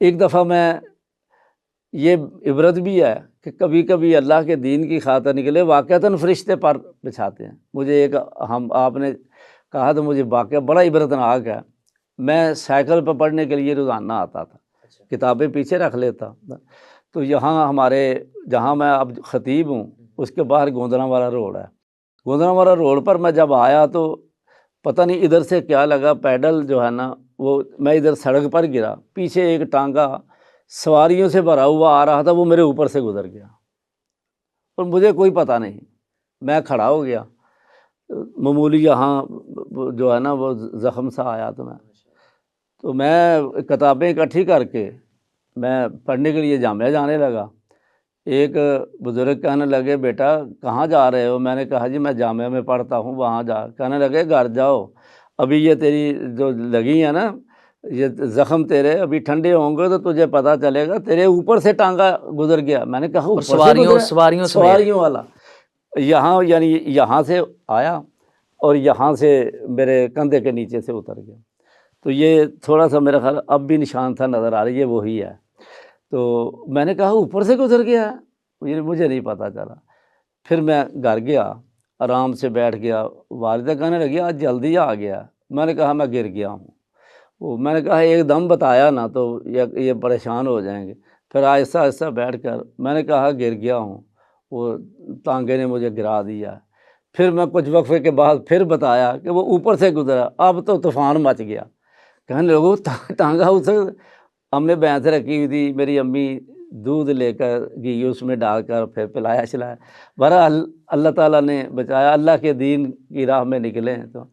ایک دفعہ میں یہ عبرت بھی ہے کہ کبھی کبھی اللہ کے دین کی خاطر نکلے واقعتاً فرشتے پر بچھاتے ہیں۔ مجھے ایک آپ نے کہا تو مجھے واقعہ بڑا عبرتناک ہے۔ میں سائیکل پہ پڑھنے کے لیے روزانہ آتا تھا، کتابیں پیچھے رکھ لیتا، تو یہاں ہمارے جہاں میں اب خطیب ہوں اس کے باہر گوندنا والا روڈ ہے، گوندنا والا روڈ پر میں جب آیا تو پتہ نہیں ادھر سے کیا لگا، پیڈل جو ہے نا وہ میں ادھر سڑک پر گرا، پیچھے ایک ٹانگا سواریوں سے بھرا ہوا آ رہا تھا، وہ میرے اوپر سے گزر گیا اور مجھے کوئی پتہ نہیں، میں کھڑا ہو گیا، معمولی یہاں جو ہے نا وہ زخم سا آیا تو میں کتابیں اکٹھی کر کے میں پڑھنے کے لیے جامعہ جانے لگا۔ ایک بزرگ کہنے لگے بیٹا کہاں جا رہے ہو؟ میں نے کہا جی میں جامعہ میں پڑھتا ہوں وہاں جا، کہنے لگے گھر جاؤ، ابھی یہ تیری جو لگی ہے نا یہ زخم تیرے ابھی ٹھنڈے ہوں گے تو تجھے پتہ چلے گا، تیرے اوپر سے ٹانگا گزر گیا۔ میں نے کہا اوپر سے گزرا؟ سواریوں والا یہاں، یعنی یہاں سے آیا اور یہاں سے میرے کندھے کے نیچے سے اتر گیا۔ تو یہ تھوڑا سا میرا خیال اب بھی نشان تھا نظر آ رہی ہے وہی ہے۔ تو میں نے کہا اوپر سے گزر گیا ہے، مجھے نہیں پتہ چلا۔ پھر میں گھر گیا، آرام سے بیٹھ گیا، والدہ کہنے لگی آج جلدی آ گیا۔ میں نے کہا میں گر گیا ہوں۔ میں نے کہا ایک دم بتایا نا تو یہ پریشان ہو جائیں گے۔ پھر آہستہ آہستہ بیٹھ کر میں نے کہا گر گیا ہوں، وہ ٹانگے نے مجھے گرا دیا۔ پھر میں کچھ وقفے کے بعد پھر بتایا کہ وہ اوپر سے گزرا، اب تو طوفان مچ گیا، کہنے لوگوں ٹانگا اسے، ہم نے بھینس رکھی ہوئی تھی، میری امی دودھ لے کر گھی اس میں ڈال کر پھر پلایا چلایا۔ بہرحال اللہ تعالیٰ نے بچایا، اللہ کے دین کی راہ میں نکلے تو